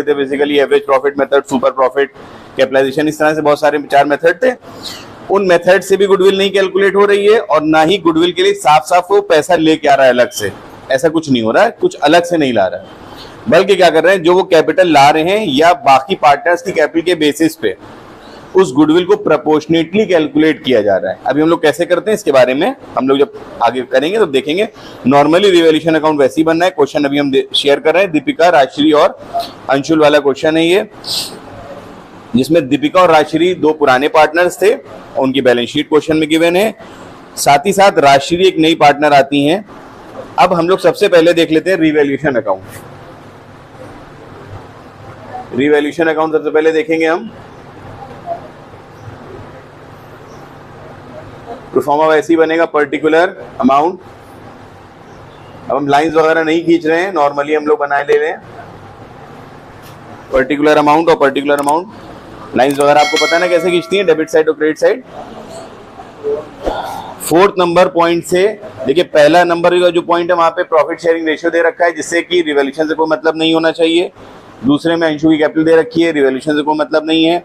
पढ़े थे basically, average profit method, super profit, capitalisation, इस तरह से बहुत सारे 4 मेथड थे। उन मेथड से भी गुडविल नहीं कैलकुलेट हो रही है और ना ही गुडविल के लिए साफ साफ वो पैसा लेके आ रहा है अलग से, ऐसा कुछ नहीं हो रहा है, कुछ अलग से नहीं ला रहा है, बल्कि क्या कर रहे हैं, जो वो कैपिटल ला रहे हैं या बाकी पार्टनर्स की कैपिटल के बेसिस पे उस गुडविल को प्रोपोर्शनेटली कैलकुलेट किया जा रहा है। अभी हम लोग कैसे करते हैं इसके बारे में हम लोग जब आगे करेंगे तो देखेंगे। नॉर्मली रिवैल्यूएशन अकाउंट वैसे ही बनना है। क्वेश्चन अभी हम शेयर कर रहे हैं, दीपिका, राजश्री और अंशुल वाला क्वेश्चन है ये, जिसमें दीपिका और राजश्री 2 पुराने पार्टनर्स थे, उनकी बैलेंस शीट क्वेश्चन में गिवन है। साथ ही साथ राजश्री एक नई पार्टनर आती हैं। अब हम लोग सबसे पहले देख लेते हैं रिवैल्यूएशन अकाउंट। रिवैल्यूएशन अकाउंट सबसे पहले देखेंगे हम। प्रोफॉर्मा वैसे ही बनेगा, पर्टिकुलर अमाउंट। अब हम लाइंस वगैरह नहीं खींच रहे हैं, नॉर्मली हम लोग बनाए ले रहे हैं पर्टिकुलर अमाउंट और पर्टिकुलर अमाउंट। लाइंस वगैरह आपको पता है ना कैसे खींचती है, डेबिट साइड और credit side. 4th number point से देखिए, पहला नंबर का जो पॉइंट है वहां पे प्रॉफिट शेयरिंग रेशियो दे रखा है, जिससे कि रिवैल्यूएशन से कोई मतलब नहीं होना चाहिए। दूसरे में अंशु की कैपिटल दे रखी है, रिवैल्यूएशन से कोई मतलब नहीं है।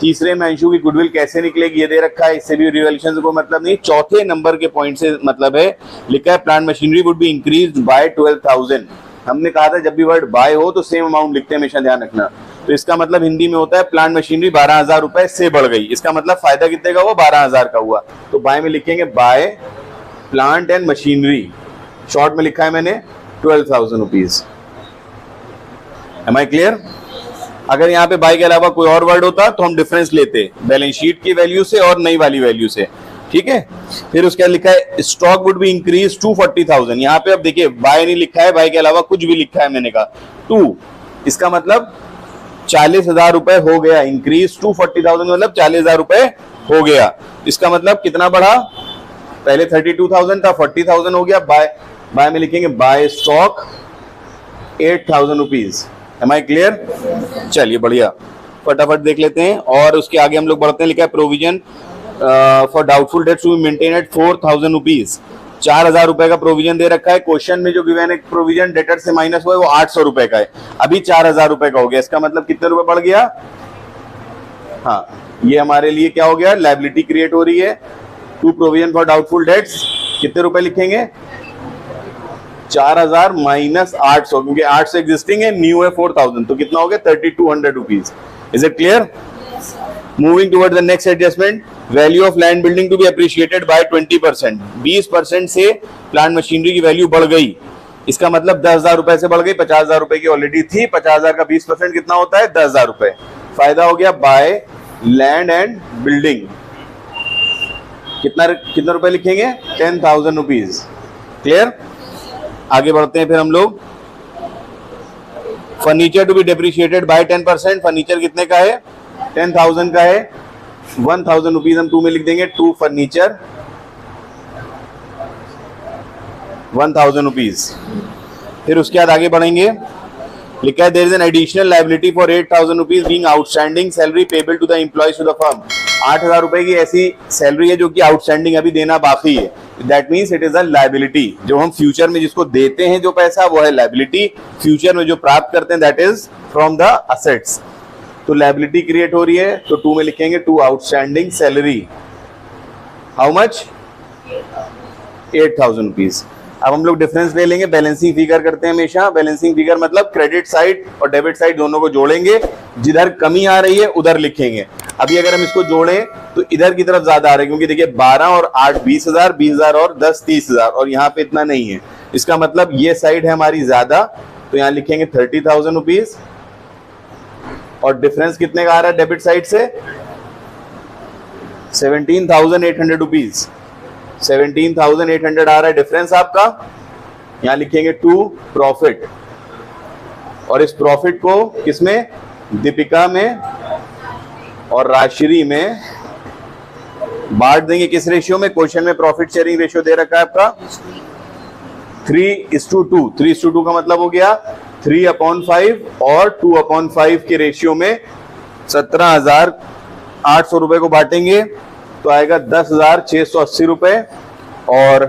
तीसरे में अंशु की गुडविल कैसे निकलेगी ये दे रखा है, इससे भी रिवैल्यूएशन से कोई मतलब नहीं। चौथे नंबर के पॉइंट से मतलब है, लिखा है plant machinery would be increased by 12,000। हमने कहा था जब भी वर्ड बाय हो तो सेम अमाउंट लिखते हैं, हमेशा ध्यान रखना। तो इसका मतलब हिंदी में होता है प्लांट मशीनरी 12,000 रुपए से बढ़ गई, इसका मतलब फायदा कितने का हुआ, 12,000 का हुआ। तो बाय में लिखेंगे by plant and machinery, short में लिखा है मैंने 12,000 रुपीज। Am I clear? अगर यहाँ पे बाय के अलावा कोई और वर्ड होता तो हम डिफरेंस लेते बैलेंस शीट की वैल्यू से और नई वाली वैल्यू से, ठीक है। फिर उसके बाद लिखा है stock would be increase to 40,000। यहाँ पे अब देखिए बाय नहीं लिखा है, बाय के अलावा कुछ भी लिखा है, मैंने कहा 2, इसका मतलब 40,000 रुपए हो गया। इंक्रीज टू 40,000 मतलब 40,000 रुपए हो गया। इसका मतलब कितना बढ़ा, पहले 32,000 था, 40,000 हो गया। बाय में लिखेंगे by stock 8,000 rupees. Am I clear? चलिए बढ़िया, फटाफट देख लेते हैं और उसके आगे हम लोग बढ़ते हैं। लिखा है provision for doubtful debts to be maintain at 4,000 rupees. 4,000 रुपए का प्रोविजन दे रखा है। क्वेश्चन में जो गिवन है प्रोविजन डेटर से माइनस हुआ है वो 800 रुपए का है, अभी 4,000 रुपए का हो गया। इसका मतलब कितने रुपए बढ़ गया, हाँ ये हमारे लिए क्या हो गया, लायबिलिटी क्रिएट हो रही है। To provision for doubtful debts कितने रुपए लिखेंगे, 4,000 माइनस 800, क्योंकि 800 एग्जिस्टिंग है, न्यू है 4,000, तो कितना हो गया 3,200 rupees. Is it clear? Moving toward the next adjustment, value of land building to be appreciated by 20%। 20% से प्लांट मशीनरी की वैल्यू बढ़ गई, इसका मतलब 10,000 रुपए से बढ़ गई, 50,000 रुपए की ऑलरेडी थी। 50,000 का 20% कितना होता है, 10,000 रुपए। फायदा हो गया बाय लैंड एंड बिल्डिंग, कितना रुपए लिखेंगे, 10,000 रुपीज। क्लियर? आगे बढ़ते हैं फिर हम लोग। Furniture to be depreciated by 10%। Furniture कितने का है, 10,000 का है। 1,000 रुपीज हम 2 में लिख देंगे, टू फर्नीचर 1,000 रुपीज। फिर उसके बाद आगे बढ़ेंगे। लिखा है there is an additional liability for 8,000 rupees being outstanding salary payable to the employees to the firm. 8,000 रुपए की ऐसी सैलरी है जो कि आउटस्टैंडिंग अभी देना बाकी है। That means it is a liability. जो हम फ्यूचर में जिसको देते हैं जो पैसा, वो है लायबिलिटी। फ्यूचर में जो प्राप्त करते हैं that is from the assets. तो लायबिलिटी क्रिएट हो रही है, तो 2 में लिखेंगे to outstanding salary. How much, 8,000 rupees. अब हम लोग डिफरेंस ले लेंगे, बैलेंसिंग फिगर करते हैं हमेशा। बैलेंसिंग फिगर मतलब क्रेडिट साइड और डेबिट साइड दोनों को जोड़ेंगे, जिधर कमी आ रही है उधर लिखेंगे। अभी अगर हम इसको जोड़ें तो इधर की तरफ ज्यादा आ रहा है, क्योंकि देखिए 12 और 8 20,000, 20,000 और 10 30,000, और यहाँ पे इतना नहीं है। इसका मतलब ये साइड है हमारी ज्यादा, तो यहाँ लिखेंगे 30,000 रुपीज। और डिफरेंस कितने का आ रहा है डेबिट साइड से, 17,800 रुपीज। 17,800 आ रहा है डिफरेंस आपका। यहां लिखेंगे टू प्रॉफिट, और इस प्रॉफिट को किसमें, दीपिका में और राजश्री में बांट देंगे। किस रेशियो में, क्वेश्चन में प्रॉफिट शेयरिंग रेशियो दे रखा है आपका 3:2। 3:2 का मतलब हो गया 3/5 और 2/5 के रेशियो में 17,800 रुपए को बांटेंगे तो आएगा 10,680 रुपए, और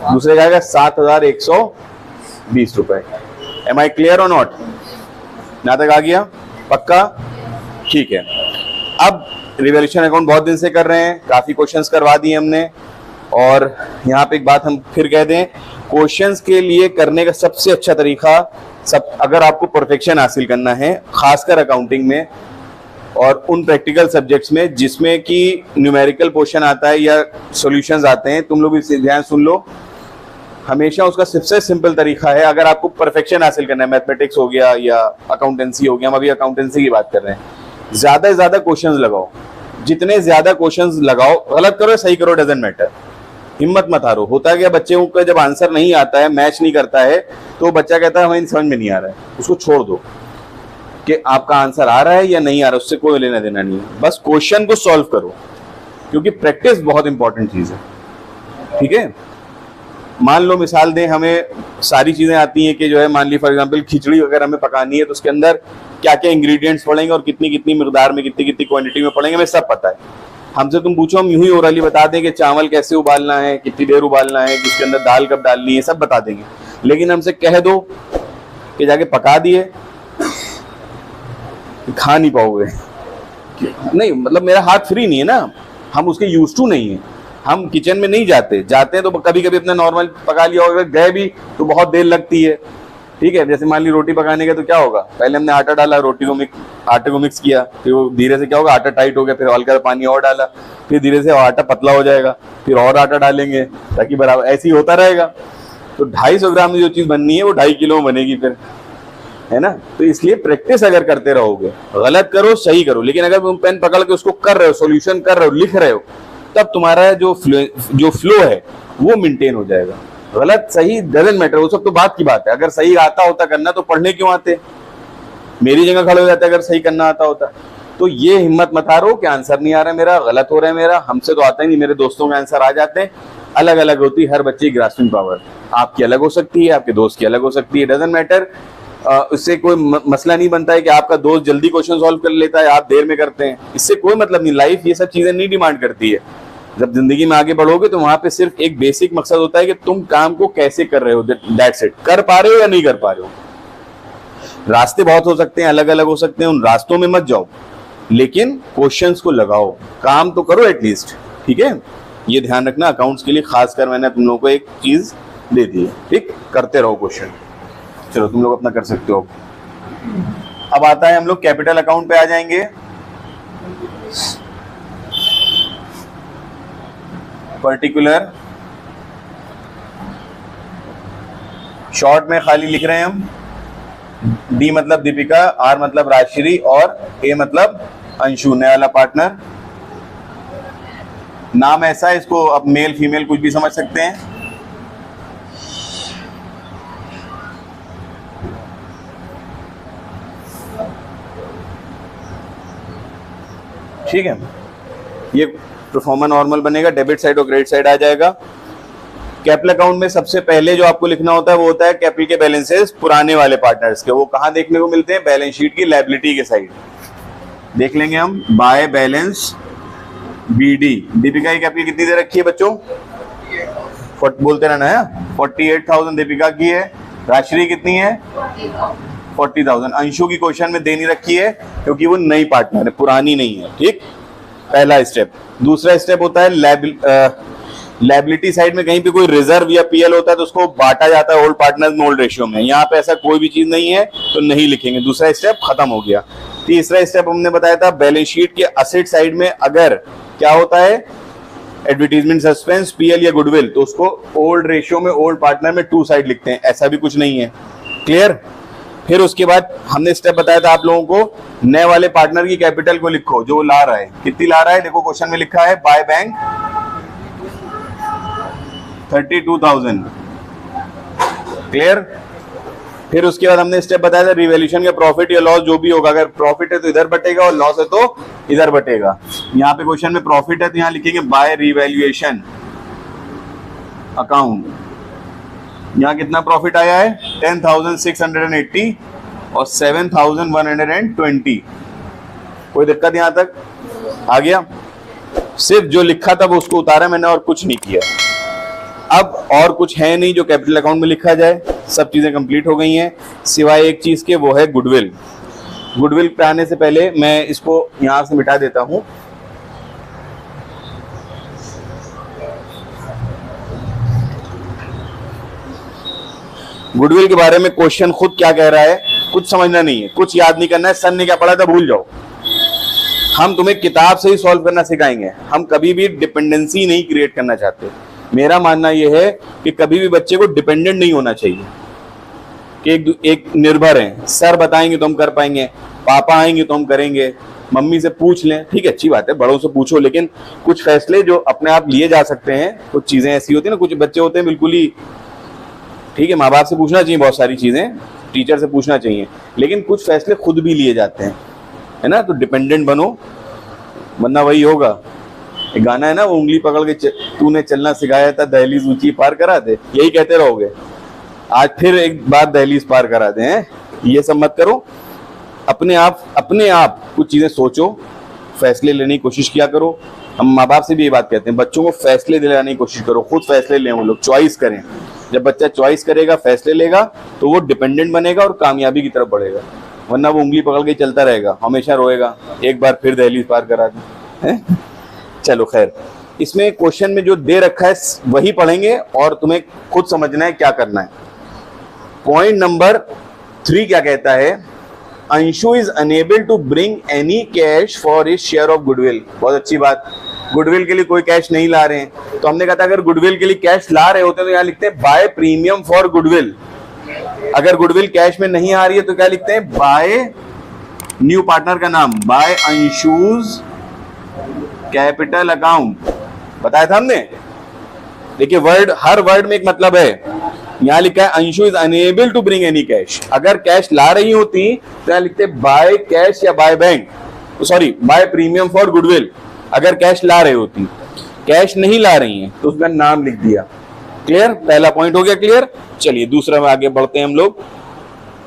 दूसरे का आएगा 7,120 रुपए। एम आई क्लियर और नॉट? यहाँ तक आ गया? पक्का? ठीक है। अब रिवैल्यूएशन अकाउंट बहुत दिन से कर रहे हैं, काफी क्वेश्चंस करवा दिए हमने, और यहाँ पे एक बात हम फिर कह दें, क्वेश्चंस के लिए करने का सबसे अच्छा तरीका, अगर आपको परफेक्शन हासिल करना है खासकर अकाउंटिंग में और उन प्रैक्टिकल सब्जेक्ट्स में जिसमें कि न्यूमेरिकल पोर्शन आता है या सॉल्यूशंस आते हैं, तुम लोग भी ध्यान सुन लो, हमेशा उसका सबसे सिंपल तरीका है, अगर आपको परफेक्शन हासिल करना है, मैथमेटिक्स हो गया या अकाउंटेंसी हो गया, हम अभी अकाउंटेंसी की बात कर रहे हैं, ज्यादा से ज्यादा क्वेश्चंस लगाओ, जितने ज्यादा क्वेश्चंस लगाओ, गलत करो सही करो डजंट मैटर, हिम्मत मत हारो। होता क्या, बच्चे को जब आंसर नहीं आता है, मैच नहीं करता है, तो बच्चा कहता है हमें समझ में नहीं आ रहा है, उसको छोड़ दो कि आपका आंसर आ रहा है या नहीं आ रहा, उससे कोई लेना देना नहीं है, बस क्वेश्चन को सॉल्व करो, क्योंकि प्रैक्टिस बहुत इंपॉर्टेंट चीज है। ठीक है, मान लो मिसाल दें, हमें सारी चीजें आती हैं कि जो है, मान ली फॉर एग्जांपल खिचड़ी अगर हमें पकानी है तो उसके अंदर क्या क्या इंग्रेडिएंट्स पड़ेंगे और कितनी कितनी मिकदार में, कितनी कितनी क्वांटिटी में पड़ेंगे, हमें सब पता है। हमसे तुम पूछो, हम यूं ही ओरली बता दें कि चावल कैसे उबालना है, कितनी देर उबालना है, उसके अंदर दाल कब डालनी है, सब बता देंगे। लेकिन हमसे कह दो कि जाके पका दिए, खा नहीं पाओगे, नहीं मतलब मेरा हाथ फ्री नहीं है ना, हम उसके यूज टू नहीं है, हम किचन में नहीं जाते हैं तो कभी कभी अपना नॉर्मल पका लिया होगा, गए भी तो बहुत देर लगती है। ठीक है, जैसे मान ली रोटी पकाने का तो क्या होगा, पहले हमने आटा डाला, आटे को मिक्स किया, फिर वो धीरे से क्या होगा, आटा टाइट हो गया, फिर हल्का पानी और डाला, फिर धीरे से आटा पतला हो जाएगा, फिर और आटा डालेंगे ताकि बराबर, ऐसे ही होता रहेगा। तो 250 ग्राम में जो चीज बननी है वो 2.5 किलो में बनेगी फिर, है ना। तो इसलिए प्रैक्टिस अगर करते रहोगे, गलत करो सही करो, लेकिन अगर तुम पेन पकड़ के उसको कर रहे हो, सॉल्यूशन कर रहे हो, लिख रहे हो, तब तुम्हारा जो फ्लो है वो मेंटेन हो जाएगा। गलत सही डजंट मैटर, वो सब तो बात की बात है। अगर सही आता होता करना तो पढ़ने क्यों आते, मेरी जगह खड़े हो जाते अगर सही करना आता होता। तो ये हिम्मत मत हारो कि आंसर नहीं आ रहा है मेरा, गलत हो रहा है मेरा, हमसे तो आता ही नहीं, मेरे दोस्तों के आंसर आ जाते हैं। अलग अलग होती है हर बच्चे की ग्रास्पिंग पावर, आपकी अलग हो सकती है, आपके दोस्त की अलग हो सकती है, डजंट मैटर। इससे कोई मसला नहीं बनता है कि आपका दोस्त जल्दी क्वेश्चन सॉल्व कर लेता है, आप देर में करते हैं, इससे कोई मतलब नहीं। लाइफ ये सब चीजें नहीं डिमांड करती है। जब जिंदगी में आगे बढ़ोगे तो वहां पे सिर्फ एक बेसिक मकसद होता है कि तुम काम को कैसे कर रहे हो, दैट्स इट। कर पा रहे हो या नहीं कर पा रहे हो। रास्ते बहुत हो सकते हैं, अलग अलग हो सकते हैं, उन रास्तों में मत जाओ, लेकिन क्वेश्चंस को लगाओ, काम तो करो एटलीस्ट। ठीक है, ये ध्यान रखना, अकाउंट्स के लिए खासकर मैंने तुम लोगों को एक चीज दे दी है। ठीक, करते रहो क्वेश्चन। चलो तुम लोग अपना कर सकते हो। अब आता है, हम लोग कैपिटल अकाउंट पे आ जाएंगे। पर्टिकुलर, शॉर्ट में खाली लिख रहे हैं हम, डी मतलब दीपिका, आर मतलब राजश्री और ए मतलब अंशु, नया वाला पार्टनर। नाम ऐसा है, इसको अब मेल फीमेल कुछ भी समझ सकते हैं। ठीक है, ये प्रोफॉर्मा नॉर्मल बनेगा, डेबिट साइड और क्रेडिट साइड आ जाएगा। कैपिटल अकाउंट में सबसे पहले जो आपको लिखना होता है वो होता है कैपिटल के बैलेंसेस पुराने वाले पार्टनर्स के। वो कहां देखने को मिलते हैं, बैलेंस शीट की लायबिलिटी के साइड देख लेंगे हम। बाय बैलेंस बीडी, दीपिका की कैपिटल कितनी दे रखी है बच्चों, बोलते रहना है, 48,000 दीपिका की है। राजश्री कितनी है, 40,000। अंशु की क्वेश्चन में दे नहीं रखी है क्योंकि वो नई पार्टनर है, पुरानी नहीं है। ठीक, पहला स्टेप। दूसरा स्टेप होता है लायबिलिटी साइड में कहीं पे कोई रिजर्व या पीएल होता है तो उसको बांटा जाता है ओल्ड पार्टनर्स में ओल्ड रेशियो में। यहाँ पे ऐसा कोई भी चीज नहीं है तो नहीं लिखेंगे, दूसरा स्टेप खत्म हो गया। तीसरा स्टेप हमने बताया था, बैलेंस शीट के असेट साइड में अगर क्या होता है, एडवर्टीजमेंट सस्पेंस, पीएल या गुडविल, तो उसको ओल्ड रेशियो में ओल्ड पार्टनर में 2 साइड लिखते हैं, ऐसा भी कुछ नहीं है। क्लियर। फिर उसके बाद हमने स्टेप बताया था आप लोगों को, नए वाले पार्टनर की कैपिटल को लिखो जो ला रहा है, कितनी ला रहा है, देखो क्वेश्चन में लिखा है बाय बैंक 32,000। क्लियर। फिर उसके बाद हमने स्टेप बताया था, रिवैल्यूएशन का प्रॉफिट या लॉस जो भी होगा, अगर प्रॉफिट है तो इधर बटेगा और लॉस है तो इधर बटेगा। यहाँ पे क्वेश्चन में प्रॉफिट है तो यहाँ लिखेंगे बाय रिवैल्यूएशन अकाउंट। यहाँ कितना प्रॉफिट आया है, 10,680 और 7,120। कोई दिक्कत यहाँ तक आ गया। सिर्फ जो लिखा था वो उसको उतारा मैंने और कुछ नहीं किया। अब और कुछ है नहीं जो कैपिटल अकाउंट में लिखा जाए, सब चीजें कंप्लीट हो गई हैं सिवाय एक चीज के, वो है गुडविल। गुडविल पे आने से पहले मैं इसको यहां से मिटा देता हूं। गुडविल के बारे में क्वेश्चन खुद क्या कह रहा है, कुछ समझना नहीं है, कुछ याद नहीं करना है, सर ने क्या पढ़ा था भूल जाओ। हम तुम्हें किताब से ही सॉल्व करना सिखाएंगे, हम कभी भी डिपेंडेंसी नहीं क्रिएट करना चाहते। मेरा मानना यह है कि कभी भी बच्चे को डिपेंडेंट नहीं होना चाहिए कि एक निर्भर है, सर बताएंगे तो हम कर पाएंगे, पापा आएंगे तो हम करेंगे, मम्मी से पूछ लें, ठीक है अच्छी बात है, बड़ों से पूछो, लेकिन कुछ फैसले जो अपने आप लिए जा सकते हैं, कुछ चीजें ऐसी होती है ना, कुछ बच्चे होते हैं बिल्कुल ही ठीक है, माँ बाप से पूछना चाहिए, बहुत सारी चीजें टीचर से पूछना चाहिए, लेकिन कुछ फैसले खुद भी लिए जाते हैं, है ना। तो डिपेंडेंट बनो वरना वही होगा। एक गाना है ना, वो उंगली पकड़ के तूने चलना सिखाया था दहलीज ऊंची पार करा दे, यही कहते रहोगे। आज फिर एक बार दहलीज पार करा दे हैं, ये सब मत करो। अपने आप कुछ चीजें सोचो, फैसले लेने की कोशिश किया करो। हम माँ बाप से भी ये बात कहते हैं, बच्चों को फैसले दिलाने की कोशिश करो, खुद फैसले लें, वो लोग चॉइस करें। जब बच्चा चॉइस करेगा, फैसले लेगा, तो वो डिपेंडेंट बनेगा और कामयाबी की तरफ बढ़ेगा, वरना वो उंगली पकड़ के चलता रहेगा, हमेशा रोएगा, एक बार फिर दहलीज पार करा दे। चलो खैर, इसमें क्वेश्चन में जो दे रखा है वही पढ़ेंगे और तुम्हें खुद समझना है क्या करना है। पॉइंट नंबर 3 क्या कहता है, Anshu is unable to bring any cash for his share of goodwill. बहुत अच्छी बात, गुडविल के लिए कोई कैश नहीं ला रहे हैं, तो हमने कहा था अगर गुडविल के लिए कैश ला रहे होते तो यहाँ लिखते हैं बाय प्रीमियम फॉर गुडविल। अगर गुडविल कैश में नहीं आ रही है तो क्या लिखते हैं, बाय न्यू पार्टनर का नाम, बाय अंशुज कैपिटल अकाउंट। बताया था हमने। देखिए वर्ड, हर वर्ड में एक मतलब है। यहां लिखा है Anshu is unable to bring any cash, अगर कैश ला रही होती तो यहां लिखते बाय कैश या by bank, sorry by premium for goodwill. अगर कैश ला रही होती, कैश नहीं ला रही हैं तो उसका नाम लिख दिया। क्लियर, पहला पॉइंट हो गया क्लियर। चलिए दूसरा में आगे बढ़ते हैं हम लोग।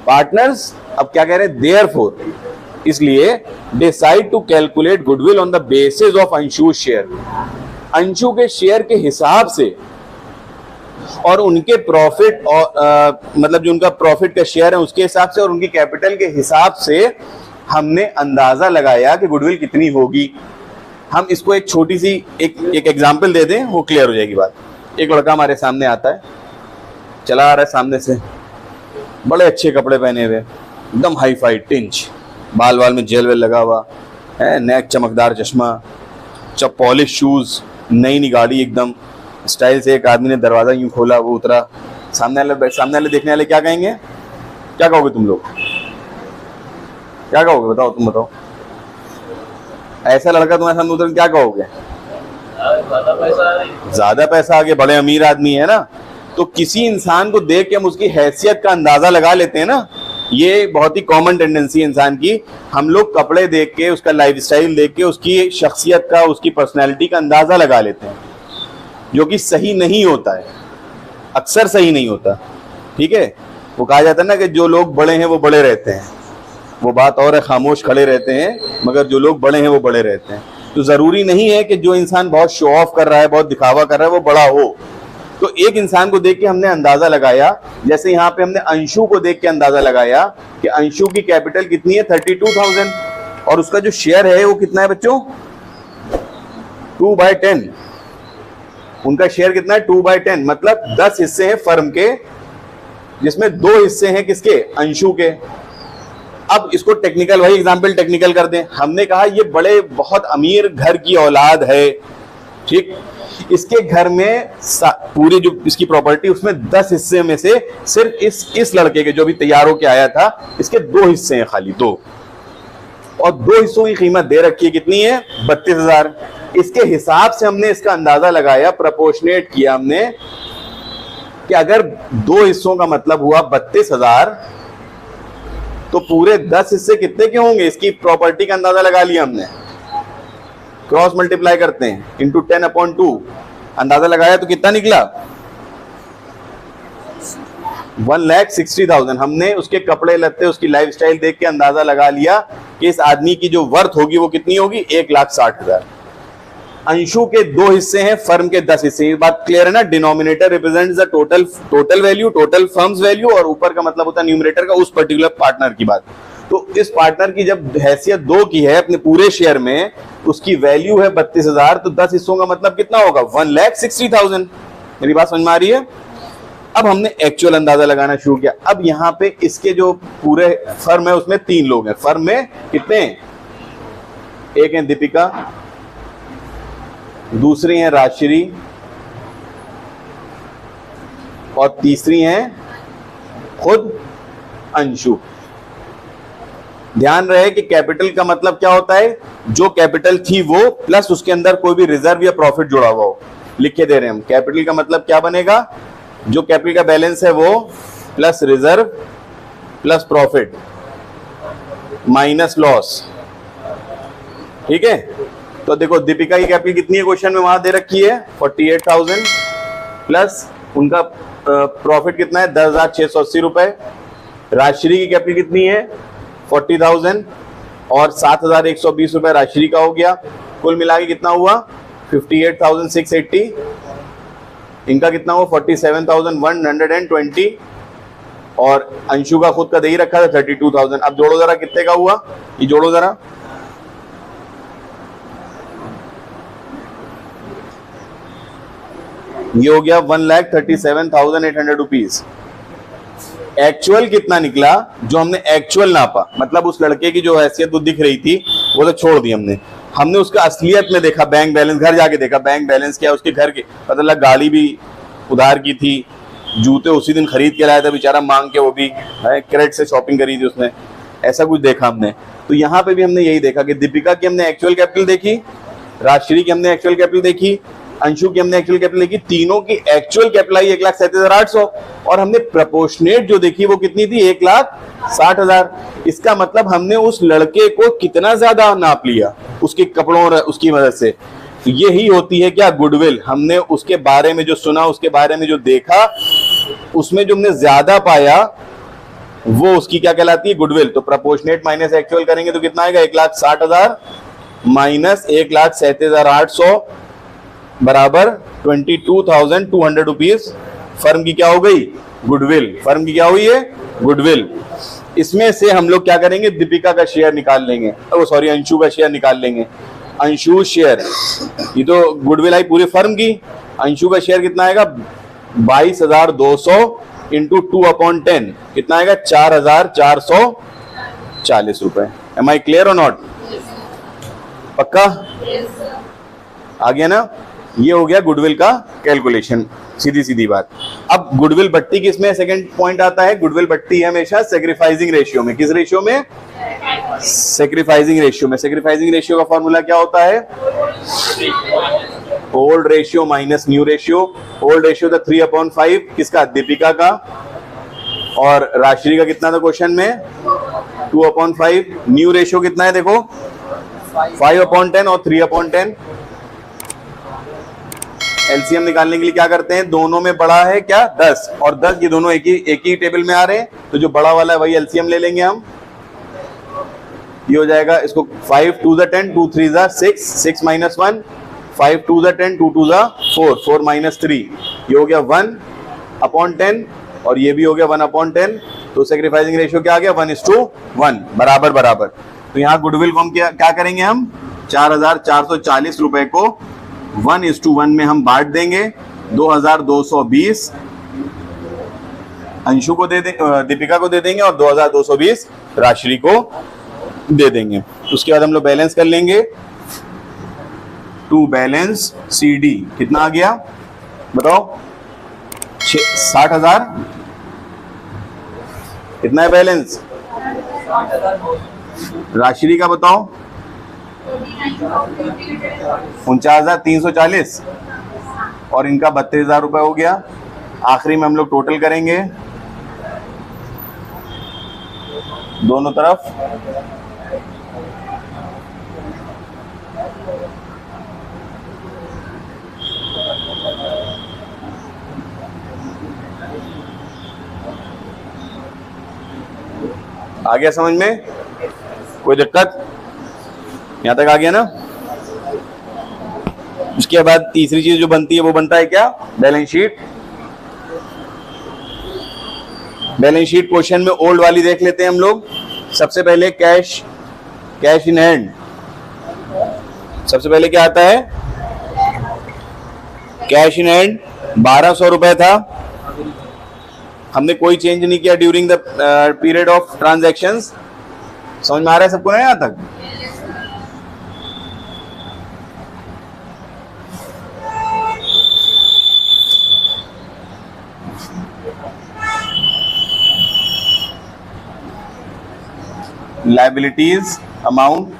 पार्टनर्स अब क्या कह रहे हैं, देयरफॉर, इसलिए decide to calculate goodwill on the basis of Anshu share, Anshu के शेयर के हिसाब से और उनके प्रॉफिट और मतलब जो उनका प्रॉफिट का शेयर है उसके हिसाब से और उनकी कैपिटल के हिसाब से हमने अंदाजा लगाया कि गुडविल कितनी होगी। हम इसको एक छोटी सी एक एग्जांपल दे दें, वो क्लियर हो जाएगी बात। एक लड़का हमारे सामने आता है, चला आ रहा है सामने से, बड़े अच्छे कपड़े पहने हुए, एकदम हाई फाई टिंच, बाल वाल में जेल वेल लगा हुआ है, नेक चमकदार चश्मा, पॉलिश शूज, नई गाड़ी एकदम स्टाइल से। एक आदमी ने दरवाजा यूं खोला, वो उतरा, सामने वाले देखने वाले क्या कहेंगे, क्या कहोगे तुम लोग, क्या कहोगे, बताओ तुम बताओ। ऐसा लड़का तुम्हारे सामने उतर, क्या कहोगे, ज्यादा पैसा आ गया, बड़े अमीर आदमी है ना। तो किसी इंसान को देख के हम उसकी हैसियत का अंदाजा लगा लेते हैं ना, ये बहुत ही कॉमन टेंडेंसी है इंसान की। हम लोग कपड़े देख के, उसका लाइफस्टाइल देख के, उसकी शख्सियत का, उसकी पर्सनैलिटी का अंदाजा लगा लेते हैं, जो कि सही नहीं होता है, अक्सर सही नहीं होता। ठीक है, वो कहा जाता है ना कि जो लोग बड़े हैं वो बड़े रहते हैं, वो बात और है, खामोश खड़े रहते हैं, मगर जो लोग बड़े हैं वो बड़े रहते हैं। तो जरूरी नहीं है कि जो इंसान बहुत शो ऑफ कर रहा है, बहुत दिखावा कर रहा है, वो बड़ा हो। तो एक इंसान को देख के हमने अंदाजा लगाया, जैसे यहाँ पे हमने अंशु को देख के अंदाजा लगाया कि अंशु की कैपिटल कितनी है, 32,000, और उसका जो शेयर है वो कितना है बच्चों, 2/10। उनका शेयर कितना है, 2/10, मतलब 10 हिस्से हैं फर्म के, जिसमें 2 हिस्से हैं किसके, अंशु के। अब इसको टेक्निकल, वही एग्जांपल टेक्निकल कर दें। हमने कहा ये बड़े बहुत अमीर घर की औलाद है, ठीक, इसके घर में पूरी जो इसकी प्रॉपर्टी, उसमें 10 हिस्से में से सिर्फ इस लड़के के जो भी तैयार होके आया था, इसके 2 हिस्से हैं, खाली 2, और 2 हिस्सों की कीमत दे रखी है, कितनी है, 32,000। इसके हिसाब से हमने इसका अंदाजा लगाया, प्रोपोर्शनेट किया हमने कि अगर 2 हिस्सों का मतलब हुआ 32,000, तो पूरे 10 हिस्से कितने के होंगे, इसकी प्रॉपर्टी का अंदाजा लगा लिया हमने। क्रॉस मल्टीप्लाई करते हैं, इंटू 10/2, अंदाजा लगाया तो कितना निकला, 1,60,000। हमने उसके कपड़े लत्ते, उसकी लाइफस्टाइल देख के अंदाजा लगा लिया कि इस आदमी की जो वर्थ होगी वो कितनी होगी, 1,60,000। अंशु के 2 हिस्से हैं, फर्म के 10 हिस्से। ये बात क्लियर है ना। Denominator represents the total value, total firms value, और ऊपर का मतलब होता है न्यूमरेटर का, उस पर्टिकुलर पार्टनर की बात। तो इस पार्टनर की जब हैसियत 2 की है अपने पूरे शेयर में, उसकी वैल्यू है 32,000, तो 10 हिस्सों का मतलब कितना होगा? 1,60,000। मेरी बात समझ में आ रही है? अब हमने एक्चुअल अंदाजा लगाना शुरू किया। अब यहां पे इसके जो पूरे फर्म है उसमें 3 लोग हैं। फर्म में कितने? एक है दीपिका, दूसरी है राजश्री और तीसरी है खुद अंशु। ध्यान रहे कि कैपिटल का मतलब क्या होता है? जो कैपिटल थी वो प्लस उसके अंदर कोई भी रिजर्व या प्रॉफिट जुड़ा हुआ हो। लिख के दे रहे हैं हम। कैपिटल का मतलब क्या बनेगा? जो कैपिटल का बैलेंस है वो plus reserve plus profit minus loss. ठीक है? तो देखो दीपिका की कैपिटल कितनी है क्वेश्चन में वहां दे रखी है 48,000 प्लस उनका प्रॉफिट कितना है 10,680 रुपए। राजश्री की कैपिटल कितनी है 40,000 और 7,120 रुपए राजश्री का हो गया। कुल मिला के कितना हुआ 58,680। इनका कितना हुआ 47,120 और अंशु का खुद का दे ही रखा था 32,000। अब जोड़ो जरा कितने का हुआ, ये जोड़ो जरा। ये हो गया 1,37,800 रुपीज। एक्चुअल कितना निकला? जो हमने एक्चुअल नापा, मतलब उस लड़के की जो हैसियत वो दिख रही थी वो तो छोड़ दी हमने उसका असलियत में देखा, बैंक बैलेंस, घर जाके देखा बैंक बैलेंस क्या, उसके घर के पता लगा गाड़ी भी उधार की थी, जूते उसी दिन खरीद के लाया था बेचारा मांग के, वो भी क्रेडिट से शॉपिंग करी थी उसने, ऐसा कुछ देखा हमने। तो यहाँ पे भी हमने यही देखा कि दीपिका की हमने एक्चुअल कैपिटल देखी, राजश्री की हमने एक्चुअल कैपिटल देखी, अंशु की हमने एक्चुअल कैपिटल देखी, तीनों की एक्चुअल कैपिटल आई 1,37,800 और हमने प्रपोर्शनेट जो देखी वो कितनी थी 1,60,000। इसका मतलब हमने उस लड़के को कितना ज्यादा नाप लिया उसके कपड़ों और उसकी मदद से। तो यही होती है क्या गुडविल। हमने उसके बारे में जो सुना, उसके बारे में जो देखा, उसमें जो हमने ज्यादा पाया वो उसकी क्या कहलाती है गुडविल। तो प्रपोर्शनेट माइनस एक्चुअल करेंगे तो कितना आएगा 1,60,000 माइनस 1,37,800 बराबर 22,200 रुपीज। फर्म की क्या हो गई गुडविल। फर्म की क्या हुई है गुडविल। इसमें से हम लोग क्या करेंगे दीपिका का शेयर निकाल लेंगे, सॉरी अंशु का शेयर निकाल लेंगे। अंशु शेयर, ये तो गुडविल आई पूरी फर्म की। अंशु का शेयर कितना आएगा 22,200 इंटू 2/10 कितना आएगा 4,440 रुपए। एम आई क्लियर और नॉट? पक्का? आ गया ना? ये हो गया गुडविल का कैलकुलेशन, सीधी सीधी बात। अब गुडविल बट्टी किसमें सेकंड पॉइंट आता है? गुडविल बट्टी हमेशा सैक्रिफाइसिंग रेशियो में। किस रेशियो में? सैक्रिफाइसिंग रेशियो में। सैक्रिफाइसिंग रेशियो का फॉर्मूला क्या होता है? Old ratio minus new ratio. Old ratio था 3/5 किसका? दीपिका का। और राजश्री का कितना था क्वेश्चन में 2/5। न्यू रेशियो कितना है देखो 5/10 और 3/10। एलसीएम निकालने के लिए क्या करते हैं? दोनों में बड़ा है क्या 10 और 10, ये दोनों एक ही टेबल में आ रहे हैं, तो जो बड़ा वाला है वही एलसीएम ले लेंगे हम। ये हो जाएगा इसको 5 2 10 2 3 6 6 minus 1 5 2 10 2 2 4 4 minus 3 ये हो गया 1/10 और ये भी हो गया 1/10। तो सैक्रिफाइसिंग रेशियो क्या आ गया 1:1 बराबर बराबर। तो यहाँ गुडविल को हम क्या करेंगे? हम 4,440 रुपए को 1:1 में हम बांट देंगे। 2,220 अंशु को दे दीपिका को दे देंगे और 2,220 राजश्री को दे देंगे। उसके बाद हम लोग बैलेंस कर लेंगे। टू बैलेंस CD कितना आ गया बताओ 60,000। कितना है बैलेंस? राजश्री का बताओ 49,340 और इनका 32,000 रुपए हो गया। आखिरी में हम लोग टोटल करेंगे दोनों तरफ। आ गया समझ में? कोई दिक्कत? यहां तक आ गया ना? उसके बाद तीसरी चीज जो बनती है वो बनता है क्या? Balance sheet. Balance sheet question में ओल्ड वाली देख लेते हैं हम लोग। सबसे पहले कैश इन हैंड, सबसे पहले क्या आता है? कैश इन हैंड 1200 रुपए था, हमने कोई चेंज नहीं किया during the period of transactions. समझ में आ रहा है सबको ना यहां तक? लायबिलिटीज अमाउंट,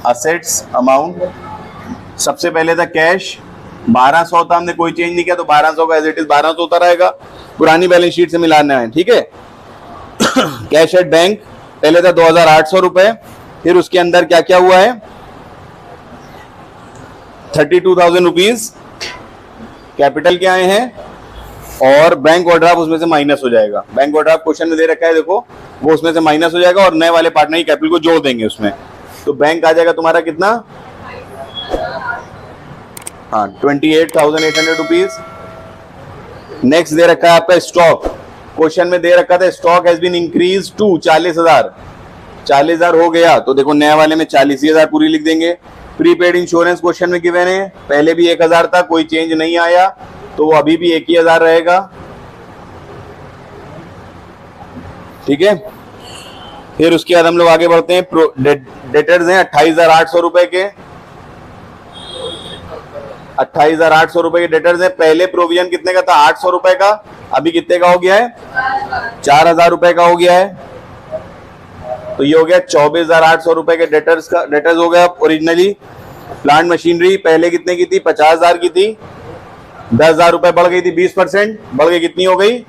असेट्स अमाउंट, सबसे पहले था कैश 1200 था, हमने कोई चेंज नहीं किया तो 1200 का एज इट इज 1200 होता रहेगा, पुरानी बैलेंस शीट से मिलाना है, ठीक है। कैश एट बैंक पहले था 2800 रुपए, फिर उसके अंदर क्या क्या हुआ है? 32,000 रुपीज कैपिटल के आए हैं, और बैंक ओवरड्राफ्ट उसमें से माइनस हो जाएगा। बैंक ओवरड्राफ्ट क्वेश्चन में दे रखा है, देखो वो उसमें से माइनस हो जाएगा और नए वाले पार्टनर की कैपिटल को जोड़ देंगे उसमें, तो बैंक आ जाएगा तुम्हारा कितना? हाँ 28,800 रुपीज। नेक्स्ट दे रखा है आपका स्टॉक, क्वेश्चन में दे रखा था stock has been increase to 40,000, 40,000 हो गया तो देखो नए वाले में 40,000 पूरी लिख देंगे। प्रीपेड इंश्योरेंस क्वेश्चन में गिवन है, पहले भी 1,000 था, कोई चेंज नहीं आया तो वो अभी भी 1,000 रहेगा, ठीक है। फिर उसके बाद हम लोग आगे बढ़ते हैं। डेटर्स हैं 28,800 रुपए के, 28,800 रुपए के डेटर्स हैं। पहले प्रोविजन कितने का था? 800 रुपए का, अभी कितने का हो गया है? 4,000 रुपए का हो गया है, तो ये हो गया 24,800 रुपए के डेटर्स हो गया ओरिजिनली। प्लांट मशीनरी पहले कितने की थी? 50,000 की थी, 10,000 रुपए बढ़ गई थी, 20% बढ़ गई, कितनी हो गई?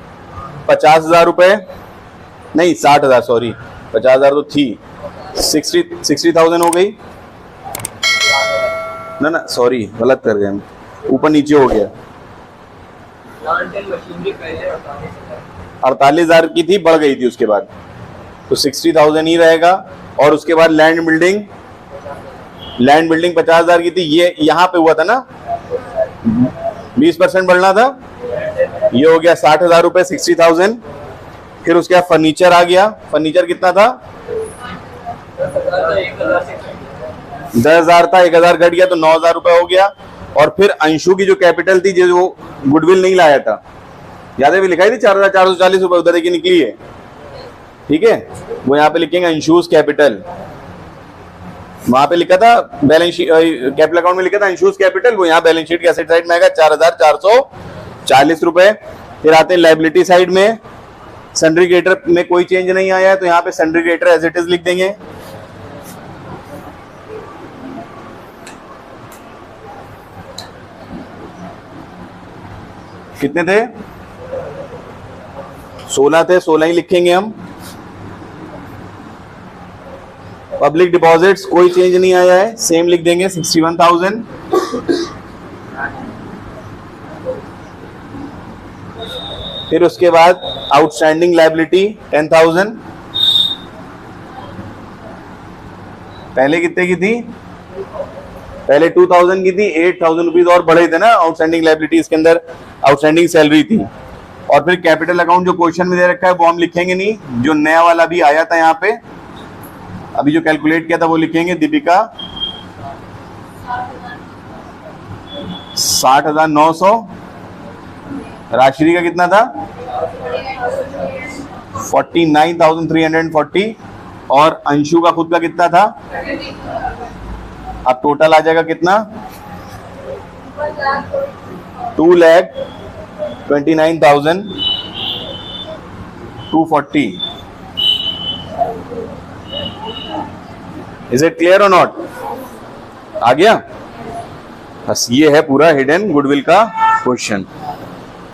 50,000 रुपए, नहीं 60,000, सॉरी 50,000 तो थी, 60,000 हो गई ना, सॉरी गलत कर गए हम, ऊपर नीचे हो गया। 48,000 की थी, बढ़ गई थी उसके बाद, तो 60,000 ही रहेगा। और उसके बाद लैंड बिल्डिंग 50,000 की थी, ये यहाँ पे हुआ था ना, 20% बढ़ना था, ये हो गया 60,000 रुपए, 60,000। फिर उसके बाद फर्नीचर आ गया, फर्नीचर कितना था? 10,000 था, 1,000 घट गया तो 9,000 रुपए हो गया। और फिर अंशु की जो कैपिटल थी, जो वो गुडविल नहीं लाया था, याद है भी लिखाई थी 4,440 रुपए, उधर देखिए निकली है, ठीक है, वो यहाँ पे लिखेंगे अंशुज कैपिटल, वहां पे लिखा था बैलेंस शीट, कैपिटल अकाउंट में लिखा था अंशुज कैपिटल, वो यहाँ बैलेंस शीट के एसेट साइड में आएगा 4,440 रुपए। फिर आते हैं लायबिलिटी साइड में, सन्ड्री क्रेडिटर में कोई चेंज नहीं आया है तो यहाँ पे sundry creditor as it is लिख देंगे। कितने थे? 16 थे, 16 ही लिखेंगे हम। पब्लिक डिपॉजिट्स कोई चेंज नहीं आया है, सेम लिख देंगे 61,000। फिर उसके बाद आउटस्टैंडिंग लायबिलिटी 10,000, पहले कितने की थी? पहले 2,000 की थी, 8,000 रुपीज और बढ़े थे ना आउटस्टैंडिंग लायबिलिटीज के अंदर, आउटस्टैंडिंग सैलरी थी। और फिर कैपिटल अकाउंट जो क्वेश्चन में दे रखा है वो हम लिखेंगे नहीं, जो नया वाला भी आया था यहाँ पे, अभी जो कैलकुलेट किया था वो लिखेंगे। दीपिका 60,900, राशि का कितना था? 49,340, और अंशु का खुद का कितना था? अब टोटल आ जाएगा कितना? 2,29,240। इज इट क्लियर और नॉट? आ गया? बस ये है पूरा हिडन गुडविल का क्वेश्चन।